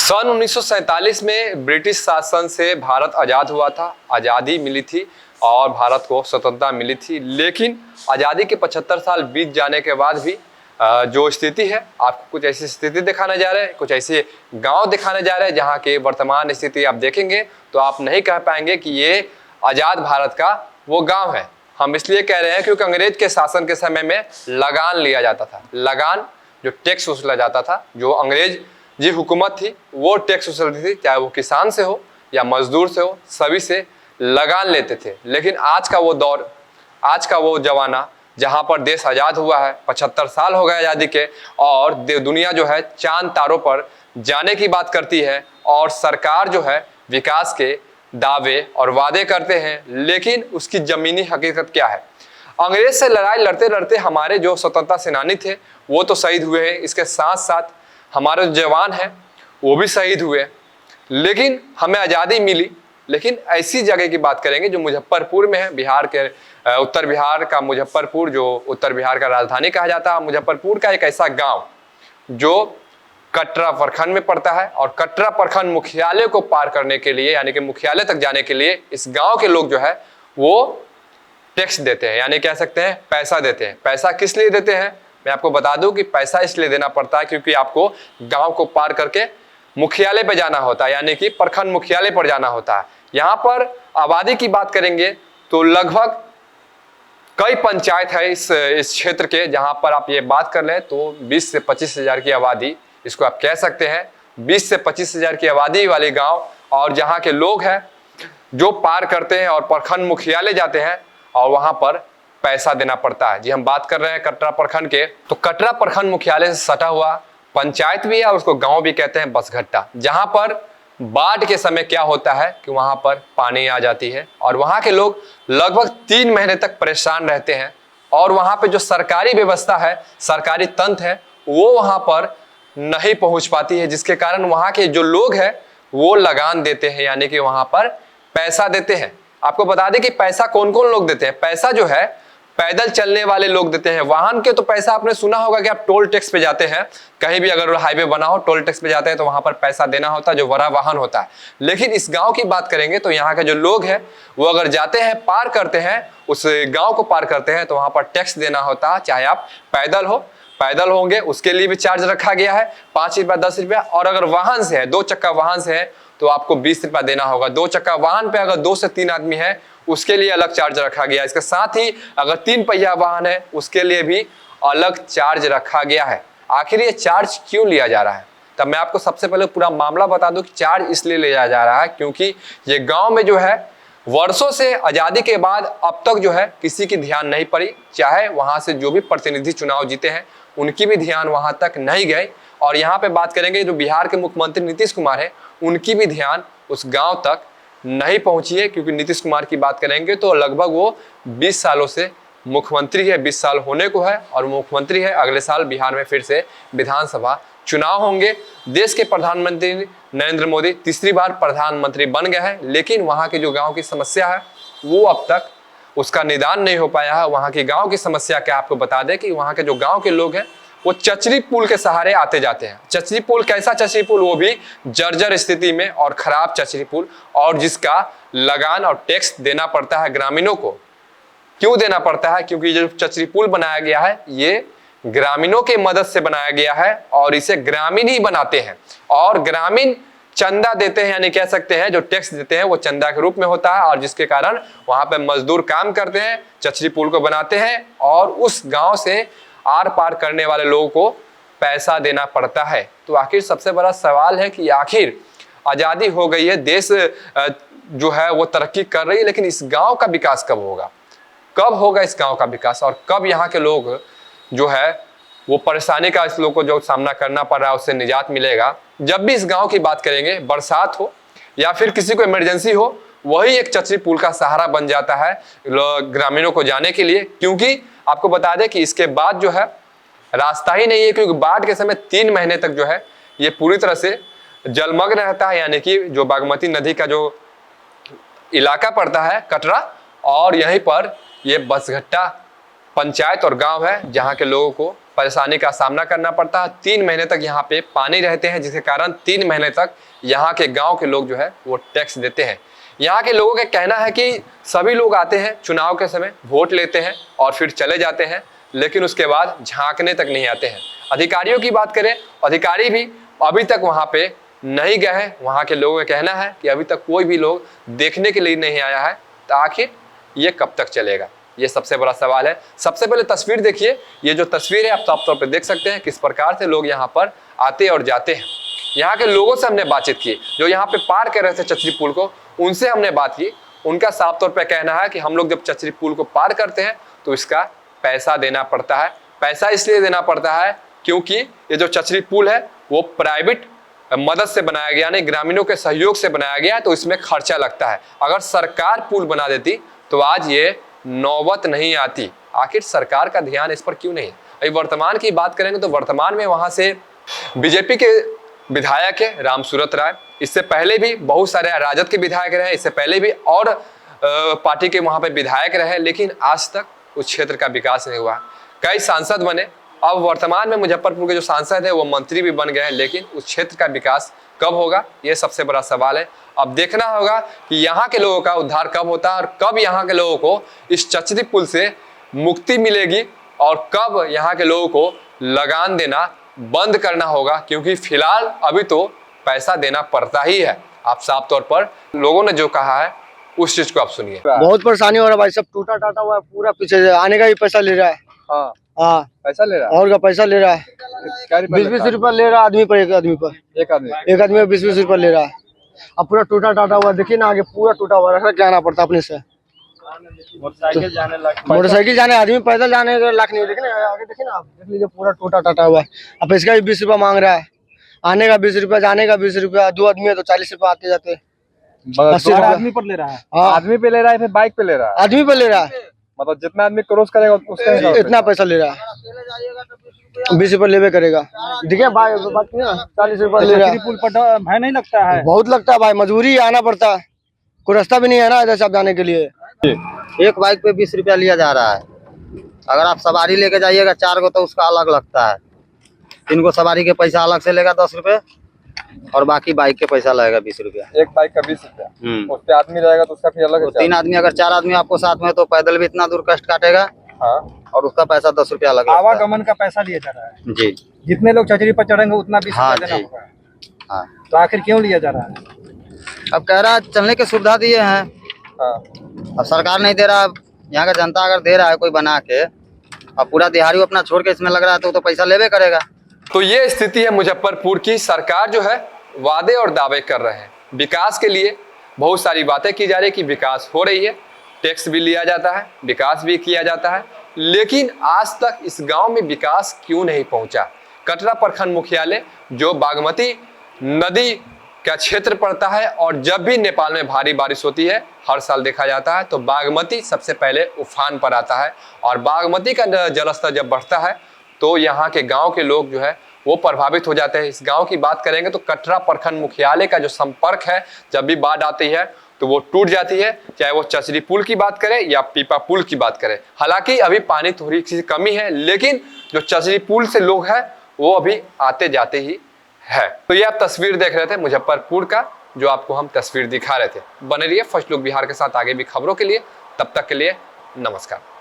सन 1947 में ब्रिटिश शासन से भारत आज़ाद हुआ था, आज़ादी मिली थी और भारत को स्वतंत्रता मिली थी। लेकिन आज़ादी के 75 साल बीत जाने के बाद भी जो स्थिति है, आपको कुछ ऐसी स्थिति दिखाने जा रहे हैं, कुछ ऐसे गांव दिखाने जा रहे हैं जहां के वर्तमान स्थिति आप देखेंगे तो आप नहीं कह पाएंगे कि ये आज़ाद भारत का वो गांव है। हम इसलिए कह रहे हैं क्योंकि अंग्रेज के शासन के समय में लगान लिया जाता था। लगान जो टैक्स वसूला जाता था, जो अंग्रेज जी हुकूमत थी वो टैक्स वसूलती थी, चाहे वो किसान से हो या मजदूर से हो, सभी से लगान लेते थे। लेकिन आज का वो दौर, आज का वो जमाना जहां पर देश आज़ाद हुआ है, 75 साल हो गए आज़ादी के, और दुनिया जो है चांद तारों पर जाने की बात करती है और सरकार जो है विकास के दावे और वादे करते हैं, लेकिन उसकी जमीनी हकीकत क्या है। अंग्रेज से लड़ाई लड़ते लड़ते हमारे जो स्वतंत्रता सेनानी थे वो तो शहीद हुए हैं, इसके साथ साथ हमारे जो जवान हैं वो भी शहीद हुए, लेकिन हमें आज़ादी मिली। लेकिन ऐसी जगह की बात करेंगे जो मुजफ्फरपुर में है, बिहार के उत्तर बिहार का मुजफ्फरपुर, जो उत्तर बिहार का राजधानी कहा जाता है। मुजफ्फरपुर का एक ऐसा गांव जो कटरा प्रखंड में पड़ता है, और कटरा प्रखंड मुख्यालय को पार करने के लिए, यानी कि मुख्यालय तक जाने के लिए इस गांव के लोग जो है वो टैक्स देते हैं, यानी कह सकते हैं पैसा देते हैं। पैसा किस लिए देते हैं, मैं आपको बता दूं कि पैसा इसलिए देना पड़ता है क्योंकि आपको गांव को पार करके मुख्यालय पर जाना होता है, यानी कि प्रखंड मुख्यालय पर जाना होता है। यहाँ पर आबादी की बात करेंगे तो लगभग कई पंचायत है इस क्षेत्र के, जहां पर आप ये बात कर लें तो 20 से 25 हजार की आबादी, इसको आप कह सकते हैं 20 से 25 हजार की आबादी वाले गांव, और जहां के लोग हैं जो पार करते हैं और प्रखंड मुख्यालय जाते हैं और वहां पर पैसा देना पड़ता है। जी हम बात कर रहे हैं कटरा प्रखंड के, तो कटरा प्रखंड मुख्यालय से सटा हुआ पंचायत भी है और उसको गांव भी कहते हैं, बसघट्टा, जहां पर बाढ़ के समय क्या होता है कि वहां पर पानी आ जाती है और वहां के लोग लगभग 3 महीने तक परेशान रहते हैं। और वहां पे जो सरकारी व्यवस्था है, सरकारी तंत्र है, वो वहां पर नहीं पहुंच पाती है, जिसके कारण वहां के जो लोग हैं वो लगान देते हैं, यानी कि वहां पर पैसा देते हैं। आपको बता दें कि पैसा कौन कौन लोग देते हैं। पैसा जो है पैदल चलने वाले लोग देते हैं। वाहन के तो पैसा आपने सुना होगा कि आप टोल टैक्स पे जाते हैं, कहीं भी अगर हाईवे बना हो टोल टैक्स पे जाते हैं तो वहां पर पैसा देना होता है, जो बड़ा वाहन होता है। लेकिन इस गांव की बात करेंगे तो यहाँ के जो लोग हैं वो अगर जाते हैं, पार करते हैं, उस गांव को पार करते हैं तो वहां पर टैक्स देना होता है, चाहे आप पैदल होंगे उसके लिए भी चार्ज रखा गया है, 5 रुपया 10 रुपया। और अगर वाहन से है, 2 चक्का वाहन से है तो आपको 20 रुपया देना होगा। 2 चक्का वाहन पे अगर 2 से 3 आदमी है उसके लिए अलग चार्ज रखा गया है। इसके साथ ही अगर 3 पहिया वाहन है उसके लिए भी अलग चार्ज रखा गया है। आखिर ये चार्ज क्यों लिया जा रहा है, तब मैं आपको सबसे पहले पूरा मामला बता दूं कि चार्ज इसलिए लिया जा रहा है क्योंकि ये गांव में जो है वर्षों से आज़ादी के बाद अब तक जो है किसी की ध्यान नहीं पड़ी, चाहे वहां से जो भी प्रतिनिधि चुनाव जीते हैं उनकी भी ध्यान वहां तक नहीं गए। और यहाँ पे बात करेंगे जो बिहार के मुख्यमंत्री नीतीश कुमार है, उनकी भी ध्यान उस गांव तक नहीं पहुंची है, क्योंकि नीतीश कुमार की बात करेंगे तो लगभग वो 20 सालों से मुख्यमंत्री है, 20 साल होने को है और मुख्यमंत्री है। अगले साल बिहार में फिर से विधानसभा चुनाव होंगे। देश के प्रधानमंत्री नरेंद्र मोदी तीसरी बार प्रधानमंत्री बन गए हैं, लेकिन वहाँ की जो गाँव की समस्या है वो अब तक उसका निदान नहीं हो पाया है। वहाँ की गाँव की समस्या क्या, आपको बता दें कि वहाँ के जो गाँव के लोग हैं वो चचरी पुल के सहारे आते जाते हैं। चचरी पुल कैसा चचरी पुल, वो भी जर्जर स्थिति में और खराब चचरी पुल, और जिसका लगान और टैक्स देना पड़ता है ग्रामीणों को। क्यों देना पड़ता है, क्योंकि जो चचरी पुल बनाया गया है ये ग्रामीणों के मदद से बनाया गया है और इसे ग्रामीण ही बनाते हैं और ग्रामीण चंदा देते हैं, यानी कह सकते हैं जो टैक्स देते हैं वो चंदा के रूप में होता है, और जिसके कारण वहां पे मजदूर काम करते हैं, चचरी पुल को बनाते हैं और उस गांव से आर पार करने वाले लोगों को पैसा देना पड़ता है। तो आखिर सबसे बड़ा सवाल है कि आखिर आज़ादी हो गई है, देश जो है वो तरक्की कर रही है, लेकिन इस गांव का विकास कब होगा, कब होगा इस गांव का विकास, और कब यहाँ के लोग जो है वो परेशानी का इस लोग को जो सामना करना पड़ रहा है उससे निजात मिलेगा। जब भी इस गाँव की बात करेंगे, बरसात हो या फिर किसी को इमरजेंसी हो, वही एक चचरी पुल का सहारा बन जाता है ग्रामीणों को जाने के लिए। क्योंकि आपको बता दें कि इसके बाद जो है रास्ता ही नहीं है, क्योंकि बाढ़ के समय 3 महीने तक जो है ये पूरी तरह से जलमग्न रहता है, यानी कि जो बागमती नदी का जो इलाका पड़ता है कटरा, और यहीं पर ये बसघट्टा पंचायत और गांव है जहां के लोगों को परेशानी का सामना करना पड़ता है। 3 महीने तक यहाँ पे पानी रहते हैं, जिसके कारण 3 महीने तक यहाँ के गांव के लोग जो है वो टैक्स देते हैं। यहाँ के लोगों का कहना है कि सभी लोग आते हैं चुनाव के समय, वोट लेते हैं और फिर चले जाते हैं, लेकिन उसके बाद झांकने तक नहीं आते हैं। अधिकारियों की बात करें, अधिकारी भी अभी तक वहाँ पे नहीं गए हैं। वहाँ के लोगों का कहना है कि अभी तक कोई भी लोग देखने के लिए नहीं आया है। तो आखिर ये कब तक चलेगा, ये सबसे बड़ा सवाल है। सबसे पहले तस्वीर देखिए, ये जो तस्वीर है आप साफ तौर पे देख सकते हैं किस प्रकार से लोग यहाँ पर आते और जाते हैं। यहाँ के लोगों से हमने बातचीत की, जो यहाँ पे पार कर रहे थे चचरी पुल को, उनसे हमने बात की। उनका साफ तौर पे कहना है कि हम लोग जब चचरी पुल को पार करते हैं तो इसका पैसा देना पड़ता है। पैसा इसलिए देना पड़ता है क्योंकि ये जो चचरी पुल है वो प्राइवेट मदद से बनाया गया, यानी ग्रामीणों के सहयोग से बनाया गया, तो इसमें खर्चा लगता है। अगर सरकार पुल बना देती तो आज ये नौबत नहीं आती। आखिर सरकार का ध्यान इस पर क्यों नहीं? अभी वर्तमान की बात करेंगे तो वर्तमान में वहां से बीजेपी के विधायक है रामसूरत राय। इससे पहले भी बहुत सारे राजद के विधायक रहे, इससे पहले भी और पार्टी के वहां पे विधायक रहे, लेकिन आज तक उस क्षेत्र का विकास नहीं हुआ। कई सांसद बने, अब वर्तमान में मुजफ्फरपुर के जो सांसद है वो मंत्री भी बन गए हैं, लेकिन उस क्षेत्र का विकास कब होगा, ये सबसे बड़ा सवाल है। अब देखना होगा कि यहाँ के लोगों का उद्धार कब होता है और कब यहाँ के लोगों को इस चचरी पुल से मुक्ति मिलेगी और कब यहाँ के लोगों को लगान देना बंद करना होगा, क्योंकि फिलहाल अभी तो पैसा देना पड़ता ही है। आप साफ तौर पर लोगों ने जो कहा है उस चीज को आप सुनिए। बहुत परेशानी हो रहा है भाई, सब टूटा टाटा हुआ है पूरा, पीछे से आने का भी पैसा ले रहा है। हाँ पैसा ले रहा है, और का पैसा ले रहा है, 20-20 रुपया ले रहा है आदमी पर, एक आदमी 20 रुपया ले रहा है। अब पूरा टूटा टाटा हुआ, देखिए ना आगे पूरा टूटा हुआ है, जाना पड़ता अपने से। मोटरसाइकिल जाने आदमी पैदल जाने का लाख नहीं, लेकिन आगे देखिए ना आप, देख लीजिए पूरा टूटा टाटा हुआ है। अब इसका भी 20 रुपया मांग रहा है, आने का 20 रुपया, जाने का 20 रुपया, 2 आदमी है तो 40 रुपया आते जाते। 80 आदमी पर ले रहा है, आदमी पे ले रहा है, फिर बाइक पे ले रहा है, आदमी पे ले रहा है, मतलब जितना आदमी क्रॉस करेगा उसका इतना पैसा ले रहा है। 20 रुपया लेवे करेगा, देखिए भाई बात नहीं ना, 40 रुपया ले रहा है। पुल पर भय नहीं लगता है? बहुत लगता है भाई, मजबूरी आना पड़ता है, कोई रास्ता भी नहीं है ना इधर से जाने के लिए। एक बाइक पे 20 रुपया लिया जा रहा है। अगर आप सवारी लेके जाइएगा 4 को तो उसका अलग लगता है। 3 को सवारी के पैसा अलग से लेगा 10 रुपए, और बाकी बाइक के पैसा लगेगा 20 रुपया। एक बाइक का 20 रुपया, उस पे आदमी रहेगा तो उसका फिर अलग है। 3 आदमी, अगर 4 आदमी आपको साथ में तो पैदल भी इतना दूर कष्ट काटेगा। हाँ। और उसका पैसा 10 रुपया अलग। आवागमन का पैसा लिया जा रहा है जी, जितने लोग चचरी पर चढ़ेंगे उतना 20 हाँ रुपया देना जी। होगा। हाँ, तो आखिर क्यों लिया जा रहा है? अब कह रहा है चलने की सुविधा दिए हैं। हाँ। अब सरकार नहीं दे रहा, यहाँ का जनता अगर दे रहा है कोई बना के, अब पूरा दिहाड़ी अपना छोड़ के इसमें लग रहा है तो पैसा लेवे करेगा। तो ये स्थिति है मुजफ्फरपुर की। सरकार जो है वादे और दावे कर रहे हैं, विकास के लिए बहुत सारी बातें की जा रही है कि विकास हो रही है, टैक्स भी लिया जाता है, विकास भी किया जाता है, लेकिन आज तक इस गांव में विकास क्यों नहीं पहुंचा? कटरा प्रखंड मुख्यालय जो बागमती नदी का क्षेत्र पड़ता है, और जब भी नेपाल में भारी बारिश होती है, हर साल देखा जाता है, तो बागमती सबसे पहले उफान पर आता है, और बागमती का जलस्तर जब बढ़ता है तो यहाँ के गांव के लोग जो है वो प्रभावित हो जाते हैं। इस गांव की बात करेंगे तो कटरा प्रखंड मुख्यालय का जो संपर्क है, जब भी बाढ़ आती है तो वो टूट जाती है, चाहे वो चचरी पुल की बात करें या पीपा पुल की बात करें। हालांकि अभी पानी थोड़ी सी कमी है, लेकिन जो चचरी पुल से लोग हैं वो अभी आते जाते ही है। तो ये आप तस्वीर देख रहे थे मुजफ्फरपुर का, जो आपको हम तस्वीर दिखा रहे थे। बने रहिए फर्स्ट लुक बिहार के साथ आगे भी खबरों के लिए। तब तक के लिए नमस्कार।